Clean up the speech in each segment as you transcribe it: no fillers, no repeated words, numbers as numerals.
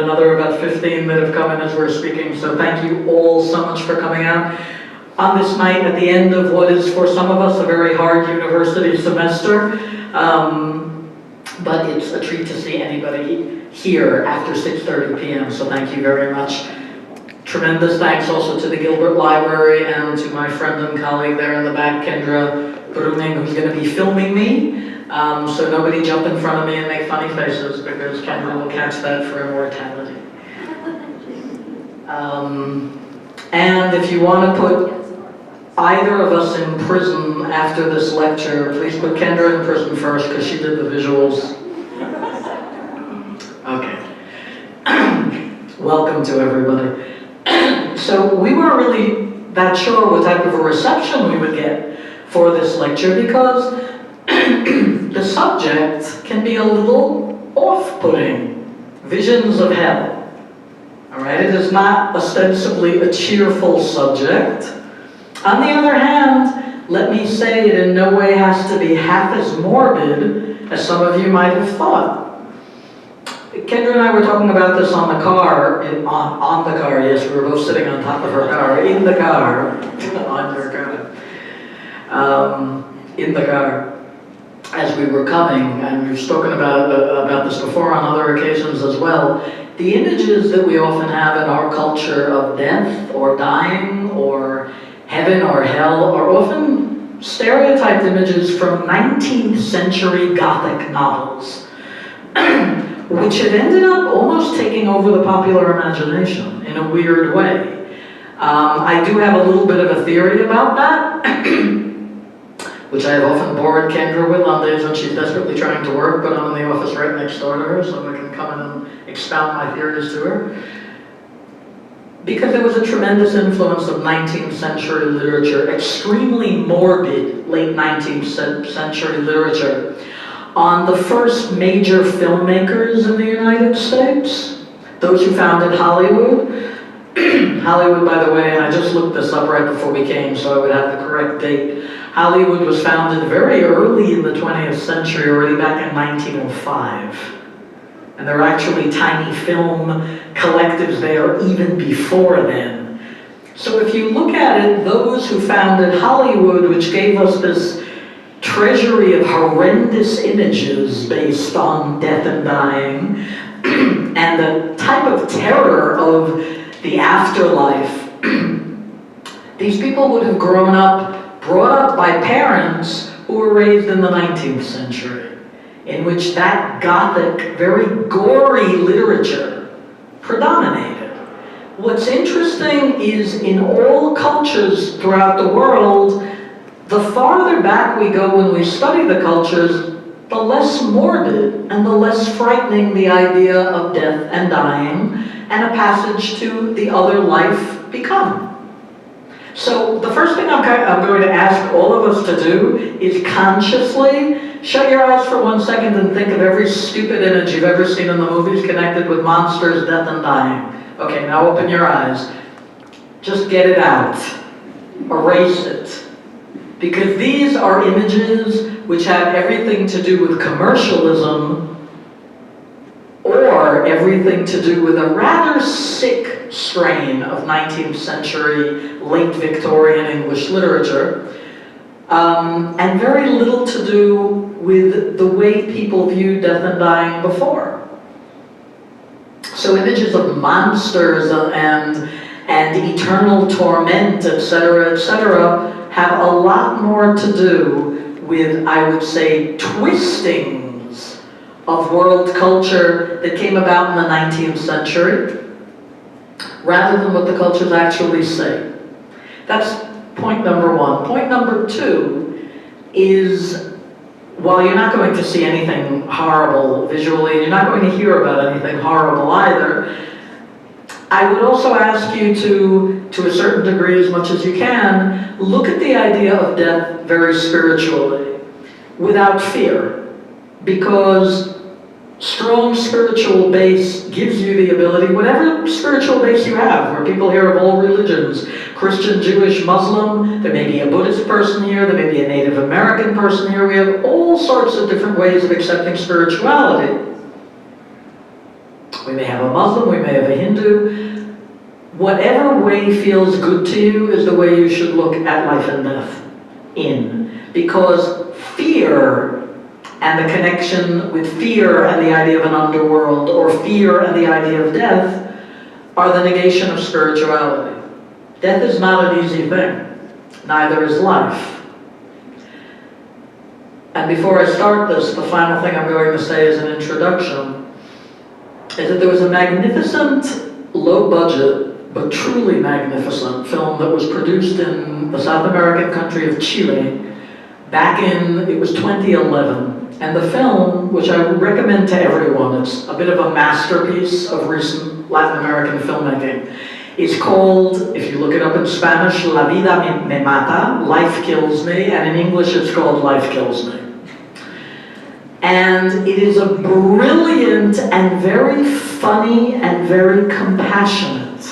another about 15 that have come in as we're speaking, so thank you all so much for coming out on this night at the end of what is for some of us a very hard university semester. But it's a treat to see anybody here after 6:30 p.m., so thank you very much. Tremendous thanks also to the Gilbert Library and to my friend and colleague there in the back, Kendra Bruning, who's going to be filming me. So nobody jump in front of me and make funny faces, because Kendra will catch that for immortality. And if you want to put either of us in prison after this lecture, please put Kendra in prison first, because she did the visuals. Okay. Welcome to everybody. So we weren't really that sure what type of a reception we would get for this lecture, because the subject can be a little off-putting. Visions of hell. All right, it is not ostensibly a cheerful subject. On the other hand, let me say it in no way has to be half as morbid as some of you might have thought. Kendra and I were talking about this on the car, on the car, yes, we were both sitting on top of her car, in the car, on your car, in the car, as we were coming, and we've spoken about this before on other occasions as well. The images that we often have in our culture of death, or dying, or heaven or hell, are often stereotyped images from 19th century Gothic novels, which have ended up almost taking over the popular imagination in a weird way. I do have a little bit of a theory about that, which I have often bored Kendra with on days when she's desperately trying to work, but I'm in the office right next door to her, so I can come in and expound my theories to her. Because there was a tremendous influence of 19th century literature, extremely morbid late 19th century literature, on the first major filmmakers in the United States, those who founded Hollywood. Hollywood, by the way, and I just looked this up right before we came, so I would have the correct date. Hollywood was founded very early in the 20th century, already back in 1905. And there were actually tiny film collectives there even before then. So if you look at it, those who founded Hollywood, which gave us this treasury of horrendous images based on death and dying, and the type of terror of the afterlife, these people would have grown up, brought up by parents who were raised in the 19th century, in which that Gothic, very gory literature predominated. What's interesting is in all cultures throughout the world, the farther back we go when we study the cultures, the less morbid and the less frightening the idea of death and dying and a passage to the other life become. So the first thing I'm going to ask all of us to do is consciously shut your eyes for 1 second and think of every stupid image you've ever seen in the movies connected with monsters, death, and dying. Okay, now open your eyes. Just get it out. Erase it. Because these are images which have everything to do with commercialism or everything to do with a rather sick strain of 19th century, late Victorian English literature, and very little to do with the way people viewed death and dying before. So images of monsters and eternal torment, etc., have a lot more to do with, I would say, twistings of world culture that came about in the 19th century, rather than what the cultures actually say. That's point number one. Point number two is, while you're not going to see anything horrible visually, you're not going to hear about anything horrible either, I would also ask you to a certain degree, as much as you can, look at the idea of death very spiritually, without fear, because strong spiritual base gives you the ability, whatever spiritual base you have, where people here of all religions, Christian, Jewish, Muslim, there may be a Buddhist person here, there may be a Native American person here, we have all sorts of different ways of accepting spirituality. We may have a Muslim, we may have a Hindu. Whatever way feels good to you is the way you should look at life and death in. Because fear and the connection with fear and the idea of an underworld, or fear and the idea of death, are the negation of spirituality. Death is not an easy thing. Neither is life. And before I start this, the final thing I'm going to say as an introduction is that there was a magnificent, low-budget, but truly magnificent film that was produced in the South American country of Chile back in, it was 2011. And the film, which I would recommend to everyone, it's a bit of a masterpiece of recent Latin American filmmaking, is called, if you look it up in Spanish, La vida me mata, Life Kills Me, and in English it's called Life Kills Me. And it is a brilliant and very funny and very compassionate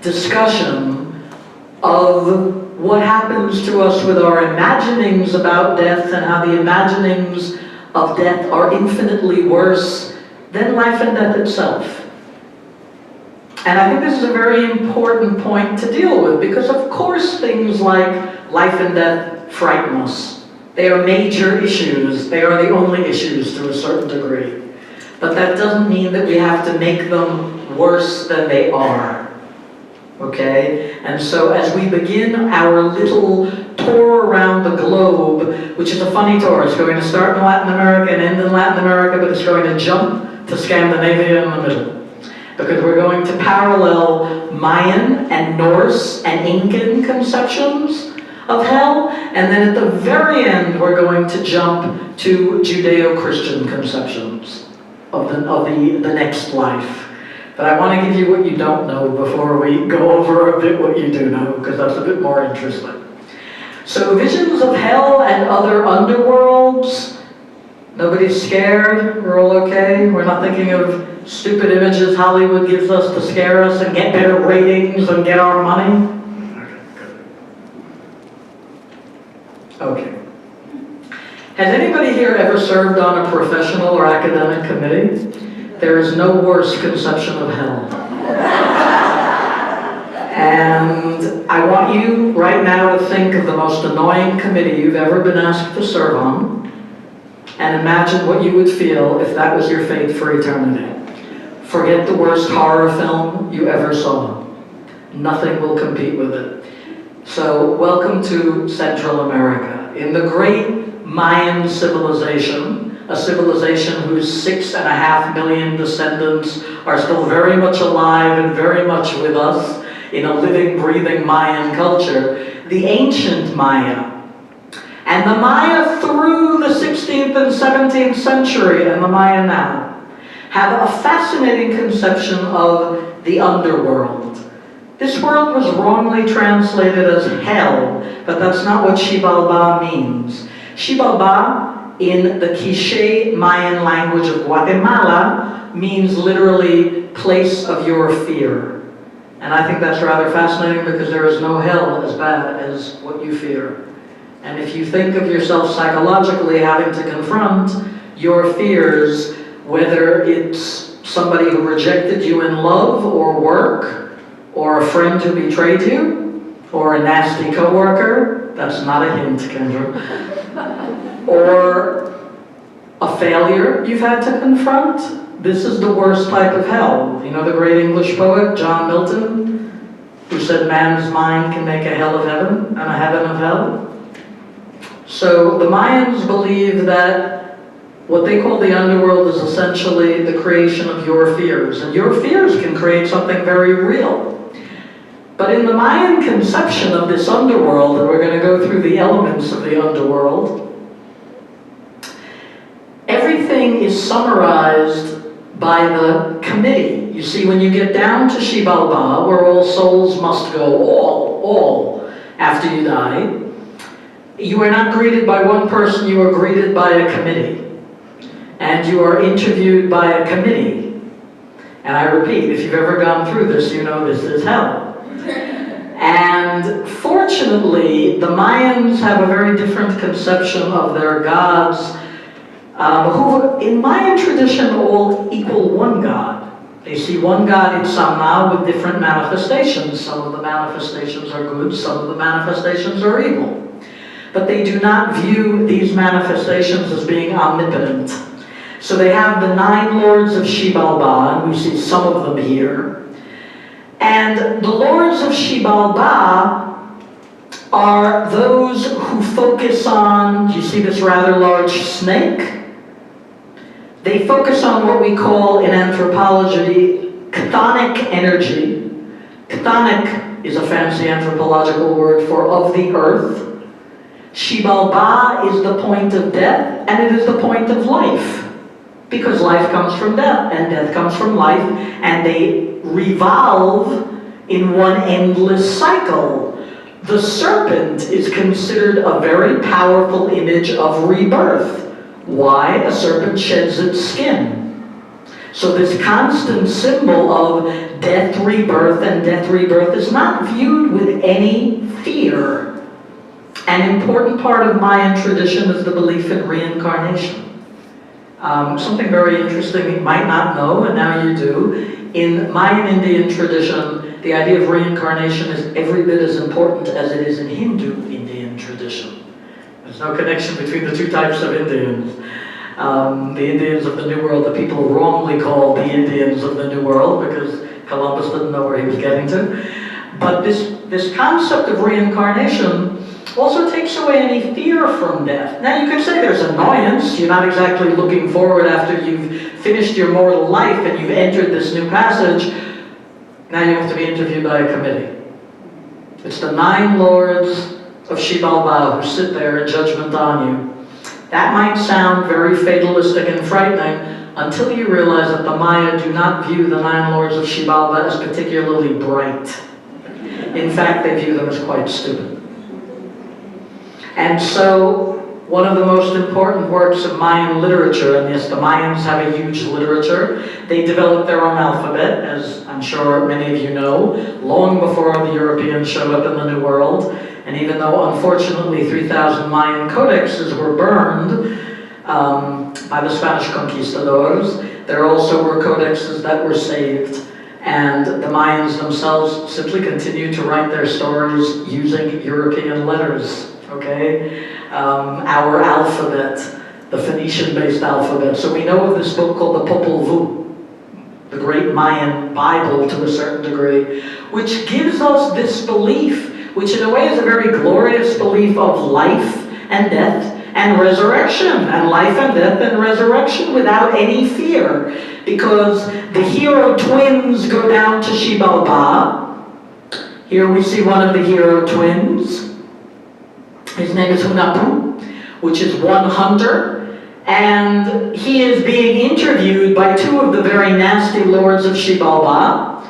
discussion of what happens to us with our imaginings about death, and how the imaginings of death are infinitely worse than life and death itself. And I think this is a very important point to deal with, because of course things like life and death frighten us. They are major issues. They are the only issues to a certain degree. But that doesn't mean that we have to make them worse than they are. Okay? And so as we begin our little tour around the globe, which is a funny tour, it's going to start in Latin America and end in Latin America, but it's going to jump to Scandinavia in the middle. Because we're going to parallel Mayan and Norse and Incan conceptions of hell, and then at the very end we're going to jump to Judeo-Christian conceptions of the next life. But I want to give you what you don't know before we go over a bit what you do know, because that's a bit more interesting. So visions of hell and other underworlds, nobody's scared, we're all okay, we're not thinking of stupid images Hollywood gives us to scare us and get better ratings and get our money. Okay. Has anybody here ever served on a professional or academic committee? There is no worse conception of hell. And I want you right now to think of the most annoying committee you've ever been asked to serve on, and imagine what you would feel if that was your fate for eternity. Forget the worst horror film you ever saw. Nothing will compete with it. So, welcome to Central America. In the great Mayan civilization, a civilization whose 6.5 million descendants are still very much alive and very much with us in a living, breathing Mayan culture, the ancient Maya, and the Maya through the 16th and 17th century, and the Maya now, have a fascinating conception of the underworld. This world was wrongly translated as hell, but that's not what Xibalba means. Xibalba, in the Quiché Mayan language of Guatemala, means literally place of your fear. And I think that's rather fascinating, because there is no hell as bad as what you fear. And if you think of yourself psychologically having to confront your fears, whether it's somebody who rejected you in love or work, or a friend who betrayed you, or a nasty coworker, that's not a hint, Kendra, or a failure you've had to confront, this is the worst type of hell. You know the great English poet, John Milton, who said man's mind can make a hell of heaven and a heaven of hell? So the Mayans believe that what they call the underworld is essentially the creation of your fears. And your fears can create something very real. But in the Mayan conception of this underworld, and we're going to go through the elements of the underworld, everything is summarized by the committee. You see, when you get down to Xibalba, where all souls must go, all, after you die, you are not greeted by one person, you are greeted by a committee. And you are interviewed by a committee. And I repeat, if you've ever gone through this, you know this is hell. And fortunately, the Mayans have a very different conception of their gods, who in Mayan tradition all equal one God. They see one God in Samna with different manifestations. Some of the manifestations are good, some of the manifestations are evil. But they do not view these manifestations as being omnipotent. So they have the 9 lords of Xibalba, and we see some of them here. And the lords of Xibalba are those who focus on, do you see this rather large snake? They focus on what we call in anthropology chthonic energy. Chthonic is a fancy anthropological word for of the earth. Xibalba is the point of death, and it is the point of life. Because life comes from death, and death comes from life, and they revolve in one endless cycle. The serpent is considered a very powerful image of rebirth. Why? A serpent sheds its skin. So this constant symbol of death, rebirth, and death, rebirth is not viewed with any fear. An important part of Mayan tradition is the belief in reincarnation. Something very interesting you might not know, and now you do. In Mayan Indian tradition, the idea of reincarnation is every bit as important as it is in Hindu Indian tradition. There's no connection between the two types of Indians. The Indians of the New World, the people wrongly called the Indians of the New World because Columbus didn't know where he was getting to. But this concept of reincarnation also takes away any fear from death. Now you could say there's annoyance. You're not exactly looking forward after you've finished your mortal life and you've entered this new passage. Now you have to be interviewed by a committee. It's the 9 lords of Xibalba who sit there in judgment on you. That might sound very fatalistic and frightening until you realize that the Maya do not view the 9 lords of Xibalba as particularly bright. In fact, they view them as quite stupid. And so, one of the most important works of Mayan literature, and yes, the Mayans have a huge literature. They developed their own alphabet, as I'm sure many of you know, long before the Europeans showed up in the New World. And even though, unfortunately, 3,000 Mayan codexes were burned by the Spanish conquistadors, there also were codexes that were saved. And the Mayans themselves simply continued to write their stories using European letters. Okay, our alphabet, the Phoenician-based alphabet. So we know of this book called the Popol Vuh, the great Mayan Bible to a certain degree, which gives us this belief, which in a way is a very glorious belief of life and death and resurrection, and life and death and resurrection without any fear. Because the hero twins go down to Xibalba. Here we see one of the hero twins. His name is Hunapu, which is one hunter, and he is being interviewed by 2 of the very nasty lords of Xibalba,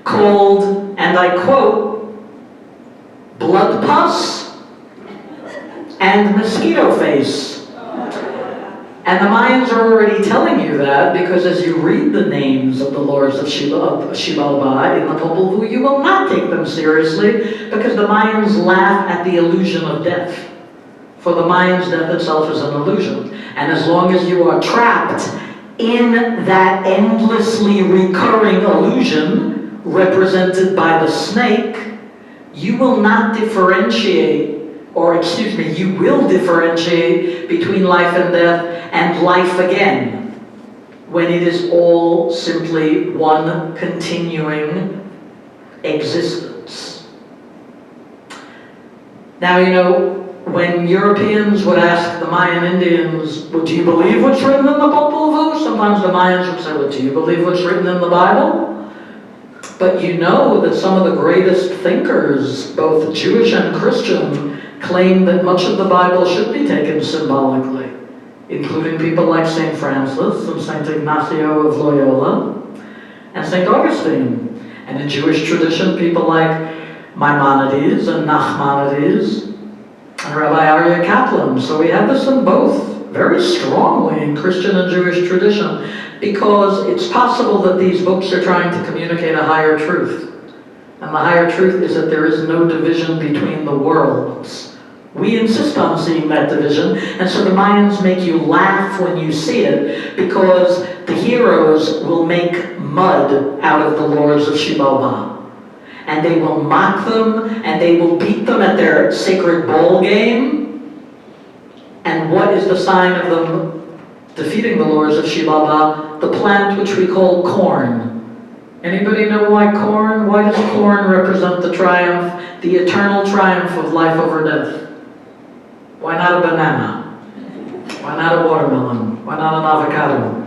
called, and I quote, Blood Pus and Mosquito Face. And the Mayans are already telling you that because as you read the names of the lords of Xibalba in the Popol Vuh, you will not take them seriously because the Mayans laugh at the illusion of death. For the Mayans, death itself is an illusion. And as long as you are trapped in that endlessly recurring illusion represented by the snake, you will not differentiate, or excuse me, you will differentiate between life and death and life again, when it is all simply one continuing existence. Now, you know, when Europeans would ask the Mayan Indians, well, do you believe what's written in the Popol Vuh? Sometimes the Mayans would say, well, do you believe what's written in the Bible? But you know that some of the greatest thinkers, both Jewish and Christian, claim that much of the Bible should be taken symbolically, including people like St. Francis and St. Ignacio of Loyola and St. Augustine. And in Jewish tradition, people like Maimonides and Nachmanides and Rabbi Aryeh Kaplan. So we have this in both very strongly in Christian and Jewish tradition because it's possible that these books are trying to communicate a higher truth. And the higher truth is that there is no division between the worlds. We insist on seeing that division, and so the Mayans make you laugh when you see it, because the heroes will make mud out of the lords of Xibalba. And they will mock them, and they will beat them at their sacred ball game. And what is the sign of them defeating the lords of Xibalba? The plant which we call corn. Anybody know why corn? Why does corn represent the triumph, the eternal triumph of life over death? Why not a banana? Why not a watermelon? Why not an avocado?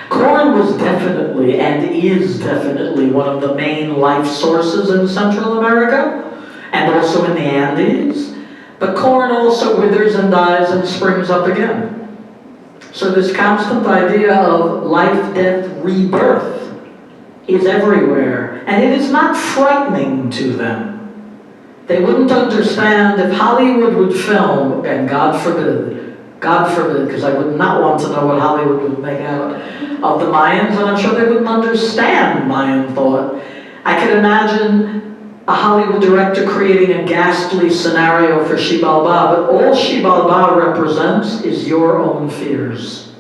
Corn was definitely, and is definitely, one of the main life sources in Central America, and also in the Andes. But corn also withers and dies and springs up again. So this constant idea of life, death, rebirth is everywhere, and it is not frightening to them. They wouldn't understand if Hollywood would film, and God forbid, because I would not want to know what Hollywood would make out of the Mayans, and I'm sure they wouldn't understand Mayan thought. I could imagine a Hollywood director creating a ghastly scenario for Xibalba, but all Xibalba represents is your own fears.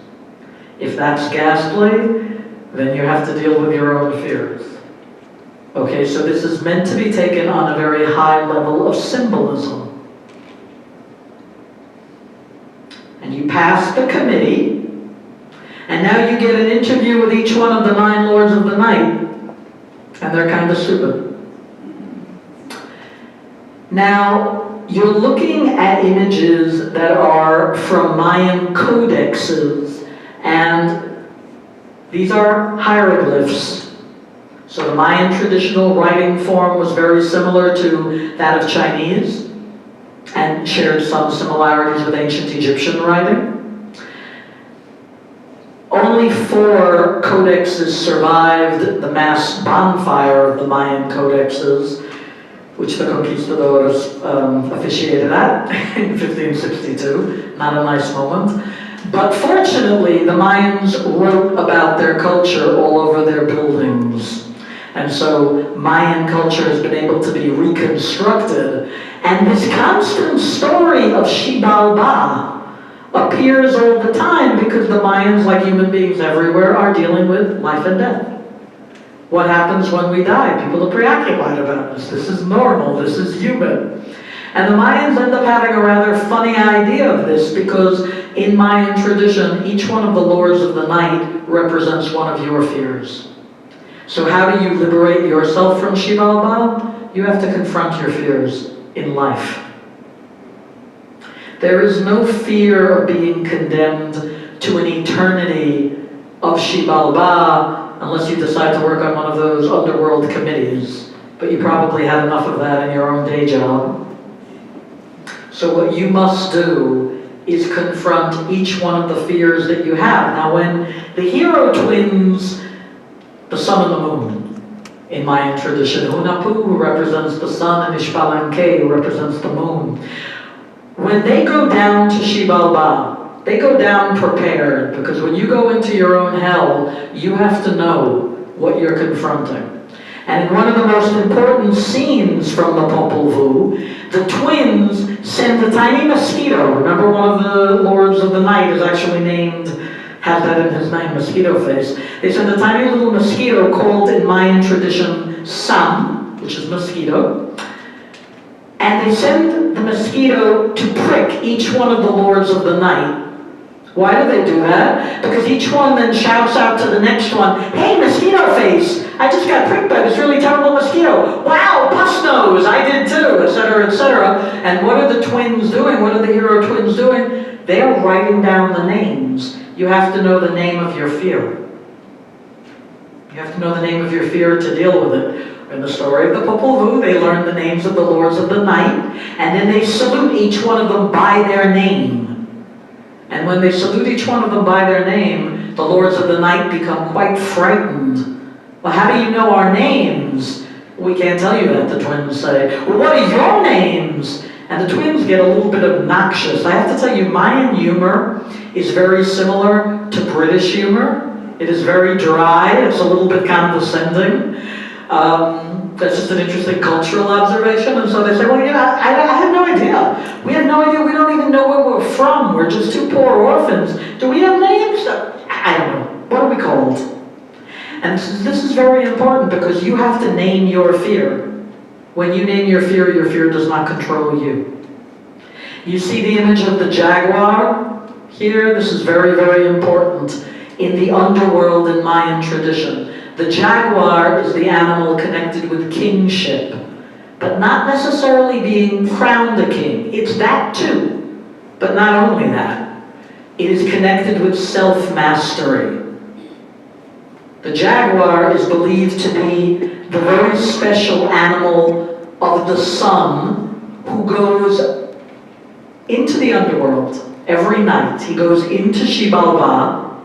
If that's ghastly, then you have to deal with your own fears. Okay, so this is meant to be taken on a very high level of symbolism. And you pass the committee, and now you get an interview with each one of the 9 lords of the night, and they're kind of stupid. Now, you're looking at images that are from Mayan codexes, and these are hieroglyphs. So the Mayan traditional writing form was very similar to that of Chinese, and shared some similarities with ancient Egyptian writing. Only 4 codexes survived the mass bonfire of the Mayan codexes, which the conquistadors officiated at in 1562. Not a nice moment. But fortunately, the Mayans wrote about their culture all over their buildings. And so Mayan culture has been able to be reconstructed. And this constant story of Xibalba appears all the time because the Mayans, like human beings everywhere, are dealing with life and death. What happens when we die? People are preoccupied about this. This is normal. This is human. And the Mayans end up having a rather funny idea of this because in Mayan tradition, each one of the lords of the night represents one of your fears. So how do you liberate yourself from Xibalba? You have to confront your fears in life. There is no fear of being condemned to an eternity of Xibalba unless you decide to work on one of those underworld committees. But you probably had enough of that in your own day job. So what you must do is confront each one of the fears that you have. Now when the hero twins, the sun and the moon, in Mayan tradition, Hunahpu, who represents the sun, and Ishpalanque, who represents the moon, when they go down to Xibalba, they go down prepared, because when you go into your own hell, you have to know what you're confronting. And in one of the most important scenes from the Popol Vuh, the twins send a tiny mosquito. Remember, one of the lords of the night is actually named, has that in his name, Mosquito Face. They send a tiny little mosquito called in Mayan tradition Sam, which is mosquito. And they send the mosquito to prick each one of the lords of the night. Why do they do that? Because each one then shouts out to the next one, "Hey, Mosquito Face, I just got pricked by this really terrible mosquito. Wow, Puss Nose, I did too," etc., etc. And what are the twins doing? What are the hero twins doing? They are writing down the names. You have to know the name of your fear. You have to know the name of your fear to deal with it. In the story of the Popol Vuh, they learn the names of the lords of the night, and then they salute each one of them by their name. And when they salute each one of them by their name, the lords of the night become quite frightened. "Well, how do you know our names?" "We can't tell you that," the twins say. "Well, what are your names?" And the twins get a little bit obnoxious. I have to tell you, Mayan humor is very similar to British humor. It is very dry. It's a little bit condescending. That's just an interesting cultural observation. And so they say, well, you know, I have no idea. We have no idea. We don't even know where we're from. We're just two poor orphans. Do we have names? I don't know. What are we called? And this is very important because you have to name your fear. When you name your fear does not control you. You see the image of the jaguar here? This is very, very important in the underworld in Mayan tradition. The jaguar is the animal connected with kingship, but not necessarily being crowned a king. It's that too, but not only that. It is connected with self-mastery. The jaguar is believed to be the very special animal of the sun who goes into the underworld every night. He goes into Xibalba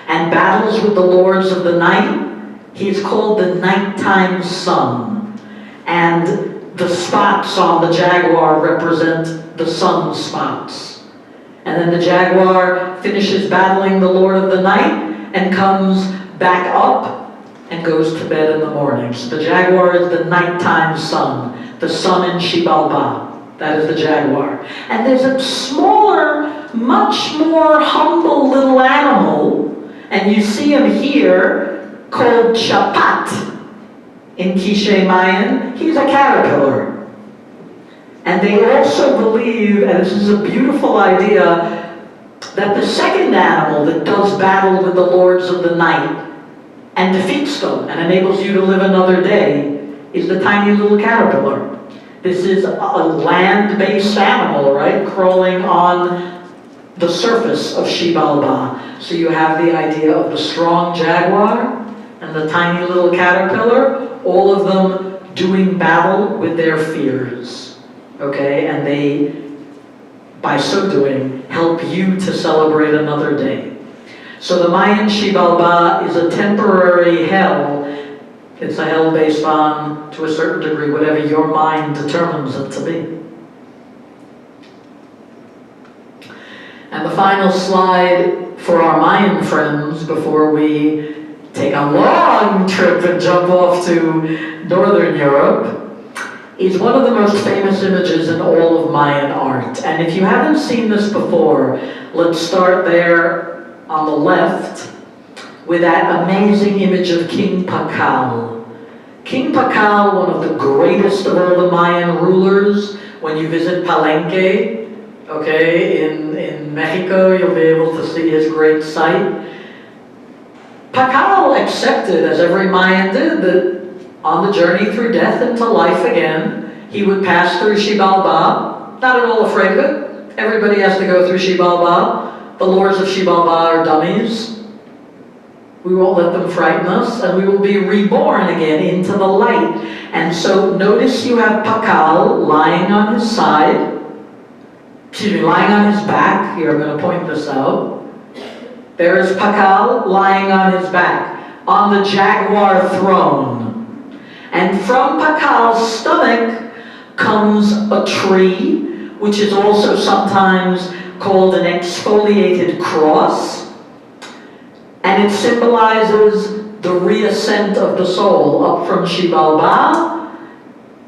and battles with the lords of the night. He is called the nighttime sun. And the spots on the jaguar represent the sun spots. And then the jaguar finishes battling the lord of the night and comes back up and goes to bed in the morning. So the jaguar is the nighttime sun, the sun in Xibalba. That is the jaguar. And there's a smaller, much more humble little animal, and you see him here, called Chapat in Quiché Mayan. He's a caterpillar. And they also believe, and this is a beautiful idea, that the second animal that does battle with the lords of the night and defeats them and enables you to live another day is the tiny little caterpillar. This is a land-based animal, right, crawling on the surface of Xibalba. So you have the idea of the strong jaguar and the tiny little caterpillar, all of them doing battle with their fears, okay? And they, by so doing, help you to celebrate another day. So the Mayan Xibalba is a temporary hell. It's a hell based on, to a certain degree, whatever your mind determines it to be. And the final slide for our Mayan friends before we take a long trip and jump off to Northern Europe is one of the most famous images in all of Mayan art. And if you haven't seen this before, let's start there on the left with that amazing image of King Pakal. King Pakal, one of the greatest of all the Mayan rulers. When you visit Palenque, okay, in Mexico, you'll be able to see his great site. Pakal accepted, as every Mayan did, that on the journey through death into life again, he would pass through Xibalba. Not at all afraid of it. Everybody has to go through Xibalba. The lords of Xibalba are dummies. We won't let them frighten us, and we will be reborn again into the light. And so notice you have Pakal lying on his side, lying on his back. Here, I'm going to point this out. There is Pakal lying on his back, on the jaguar throne. And from Pakal's stomach comes a tree, which is also sometimes called an exfoliated cross. And it symbolizes the reascent of the soul up from Xibalba,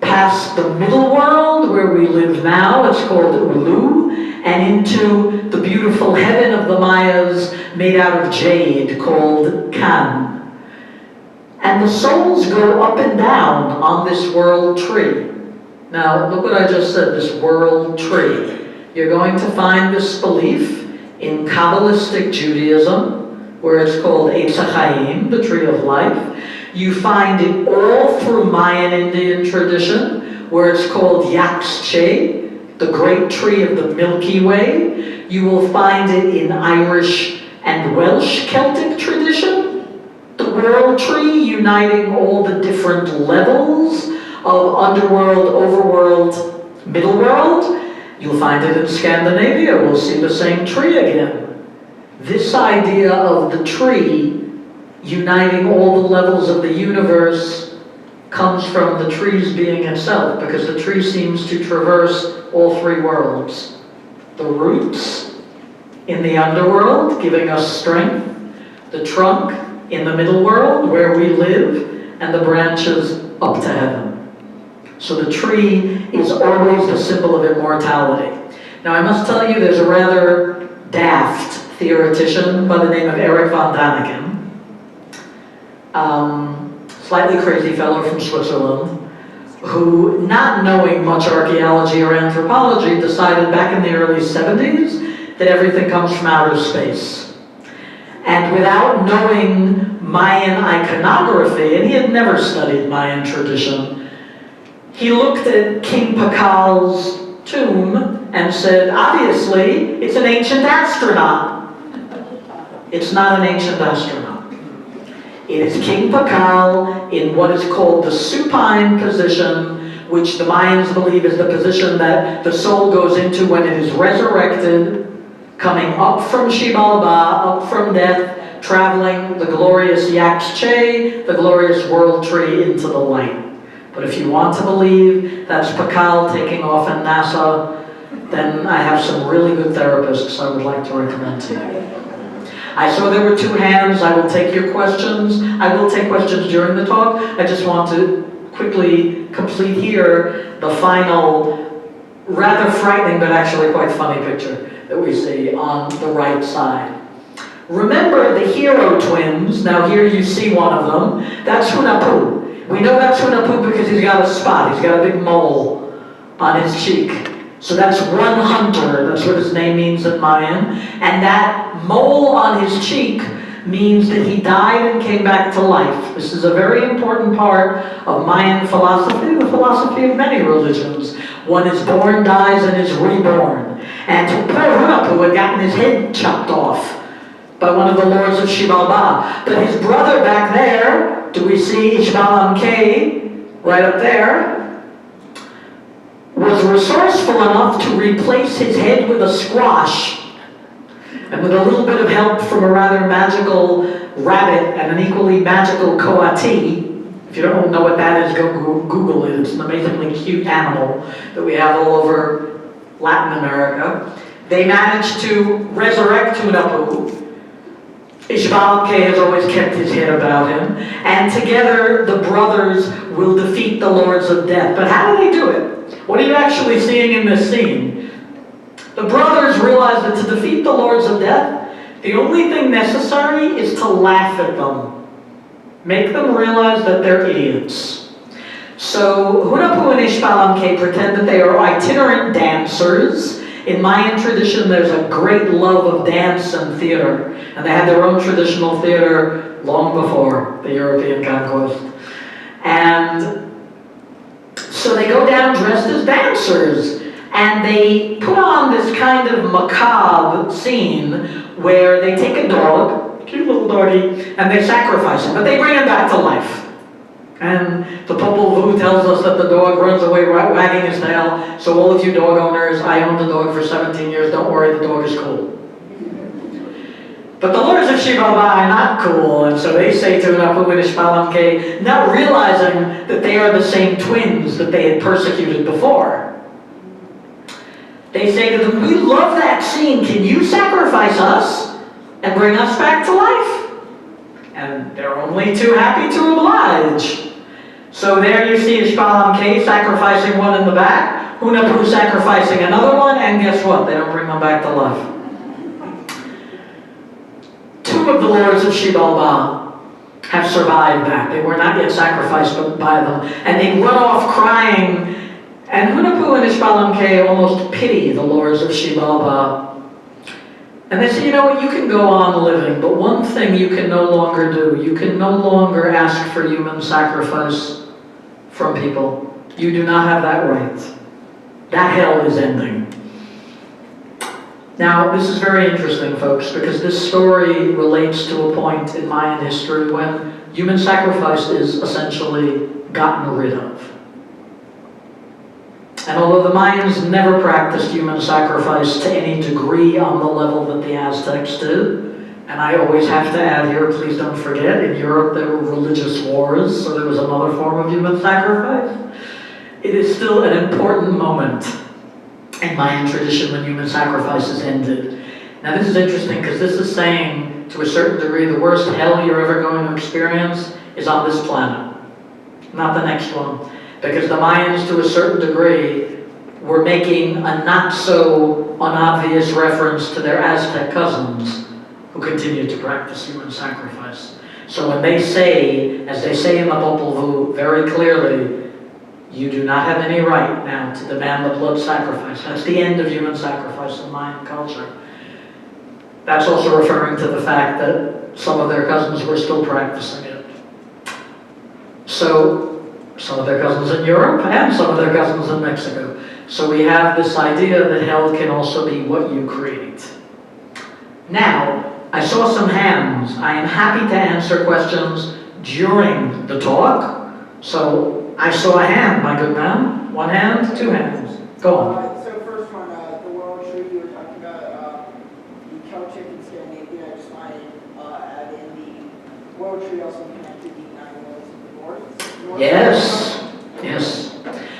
past the middle world where we live now, it's called Ulu, and into the beautiful heaven of the Mayas made out of jade called Kan. And the souls go up and down on this world tree. Now, look what I just said, this world tree. You're going to find this belief in Cabalistic Judaism, where it's called Eitz HaChaim, the tree of life. You find it all through Mayan Indian tradition, where it's called Yaxche, the great tree of the Milky Way. You will find it in Irish and Welsh Celtic tradition, the world tree uniting all the different levels of underworld, overworld, middle world. You'll find it in Scandinavia. We'll see the same tree again. This idea of the tree uniting all the levels of the universe comes from the tree's being itself, because the tree seems to traverse all three worlds. The roots in the underworld, giving us strength, the trunk in the middle world, where we live, and the branches up to heaven. So the tree is always the symbol of immortality. Now I must tell you, there's a rather daft theoretician by the name of Eric von Daniken, slightly crazy fellow from Switzerland, who, not knowing much archaeology or anthropology, decided back in the early 70s that everything comes from outer space. And without knowing Mayan iconography, and he had never studied Mayan tradition, he looked at King Pakal's tomb and said, obviously, it's an ancient astronaut. It's not an ancient astronaut. It is King Pakal in what is called the supine position, which the Mayans believe is the position that the soul goes into when it is resurrected, coming up from Xibalba, up from death, traveling the glorious Yax-Che, the glorious world tree, into the light. But if you want to believe that's Pakal taking off in NASA, then I have some really good therapists I would like to recommend to you. I saw there were 2 hands. I will take your questions. I will take questions during the talk. I just want to quickly complete here the final, rather frightening but actually quite funny picture that we see on the right side. Remember the hero twins. Now here you see one of them. That's Hunahpu. We know that's Hunahpu because he's got a spot. He's got a big mole on his cheek. So that's one hunter. That's what his name means in Mayan. And that mole on his cheek means that he died and came back to life. This is a very important part of Mayan philosophy, the philosophy of many religions. One is born, dies, and is reborn. And poor Hunahpu had gotten his head chopped off by one of the lords of Xibalba. But his brother back there, do we see Ixbalam-K right up there, was resourceful enough to replace his head with a squash. And with a little bit of help from a rather magical rabbit and an equally magical coati, if you don't know what that is, go Google it. It's an amazingly cute animal that we have all over Latin America. They managed to resurrect Hunahpu. Ixbalam-K has always kept his head about him. And together, the brothers will defeat the Lords of Death. But how do they do it? What are you actually seeing in this scene? The brothers realize that to defeat the Lords of Death, the only thing necessary is to laugh at them. Make them realize that they're idiots. So Hunahpu and Ixbalam-K pretend that they are itinerant dancers. In Mayan tradition, there's a great love of dance and theater. And they had their own traditional theater long before the European conquest. And so they go down dressed as dancers. And they put on this kind of macabre scene where they take a dog, cute little doggy, and they sacrifice him. But they bring him back to life. And the Popol Vuh tells us that the dog runs away wagging his tail. So all of you dog owners, I owned the dog for 17 years, don't worry, the dog is cool. But the lords of Xibalba are not cool, and so they say to Hunahpu and Ixbalam-K, not realizing that they are the same twins that they had persecuted before. They say to them, we love that scene, can you sacrifice us and bring us back to life? And they're only too happy to oblige. So there you see Ixbalam-K sacrificing one in the back, Hunahpu sacrificing another one, and guess what? They don't bring them back to life. 2 of the lords of Xibalba have survived that. They were not yet sacrificed by them. And they run off crying. And Hunahpu and Ixbalam-K almost pity the lords of Xibalba. And they say, you know what, you can go on living, but one thing you can no longer do. You can no longer ask for human sacrifice from people. You do not have that right. That hell is ending. Now, this is very interesting, folks, because this story relates to a point in Mayan history when human sacrifice is essentially gotten rid of. And although the Mayans never practiced human sacrifice to any degree on the level that the Aztecs did, and I always have to add here, please don't forget, in Europe there were religious wars, so there was another form of human sacrifice. It is still an important moment in Mayan tradition when human sacrifices ended. Now this is interesting because this is saying, to a certain degree, the worst hell you're ever going to experience is on this planet. not the next one. Because the Mayans, to a certain degree, were making a not so unobvious reference to their Aztec cousins who continued to practice human sacrifice. So when they say, as they say in the Popol Vuh very clearly, you do not have any right now to demand the blood sacrifice. That's the end of human sacrifice in Mayan culture. That's also referring to the fact that some of their cousins were still practicing it. So, some of their cousins in Europe and some of their cousins in Mexico. So we have this idea that hell can also be what you create. Now, I saw some hands. I am happy to answer questions during the talk. So, I saw a hand, my good man. One hand, two hands. Go on. So first one, the world tree you were talking about, the Celtic and Scandinavia, I just wanted to add in the world tree also connected the 9 worlds of the North. Yes, yes.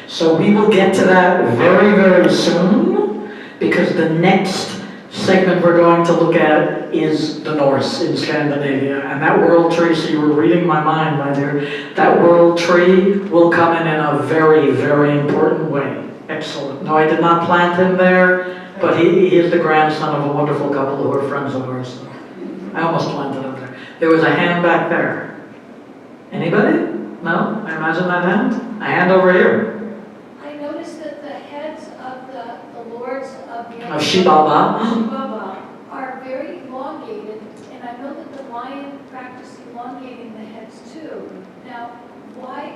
So we will get to that very, very soon, because the next segment we're going to look at is the Norse in Scandinavia. And that world tree, so you were reading my mind, my dear, that world tree will come in a very, very important way. Excellent. No, I did not plant him there, but he is the grandson of a wonderful couple who are friends of ours. So I almost planted him there. There was a hand back there. Anybody? No? I imagine that hand? A hand over here. I noticed that the heads of the lords of the Of Xibalba. Xibalba are very elongated, and I know that the Mayan practice elongating the heads too. Now, why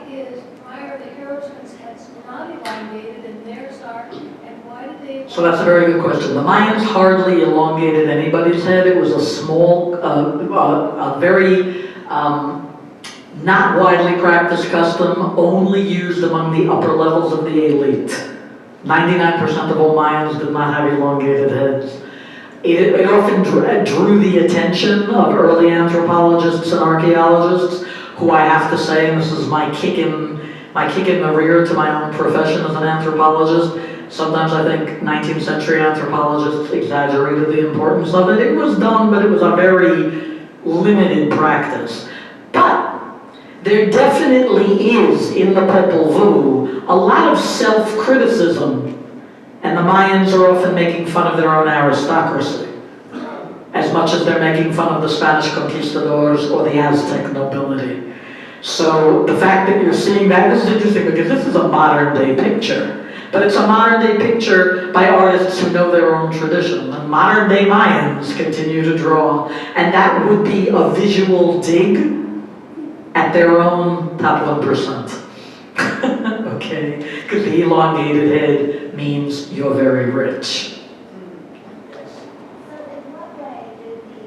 are the heroines' heads not elongated and theirs are, and why did they? So that's a very good question. The Mayans hardly elongated anybody's head. It was a small, a very not widely practiced custom, only used among the upper levels of the elite. 99% of all Mayans did not have elongated heads. It often drew the attention of early anthropologists and archaeologists, who I have to say, and this is my kick in the rear to my own profession as an anthropologist, sometimes I think 19th century anthropologists exaggerated the importance of it. It was done, but it was a very limited practice. But there definitely is, in the Popol Vuh, a lot of self-criticism, and the Mayans are often making fun of their own aristocracy, as much as they're making fun of the Spanish conquistadors or the Aztec nobility. So the fact that you're seeing that, this is interesting because this is a modern-day picture, but it's a modern-day picture by artists who know their own tradition, and modern-day Mayans continue to draw, and that would be a visual dig at their own top 1%. Okay? Because the elongated head means you're very rich. So in what way do the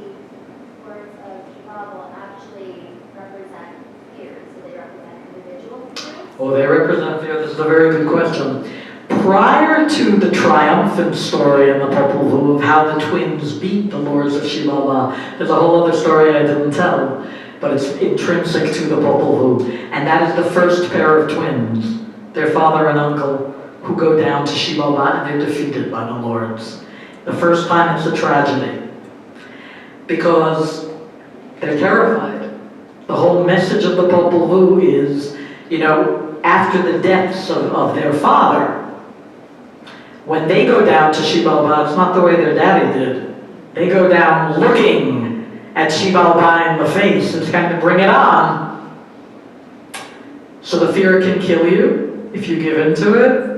words of Xibalba actually represent fears? Do they represent individual fears? Oh, they represent fear. This is a very good question. Prior to the triumphant story in the Popol Vuh of how the twins beat the lords of Xibalba, there's a whole other story I didn't tell, but it's intrinsic to the Popol Vuh. And that is the first pair of twins, their father and uncle, who go down to Xibalba and they're defeated by the lords. The first time it's a tragedy, because they're terrified. The whole message of the Popol Vuh is, after the deaths of their father, when they go down to Xibalba, it's not the way their daddy did. They go down looking at Xibalba in the face and kind of bring it on. So the fear can kill you if you give into it,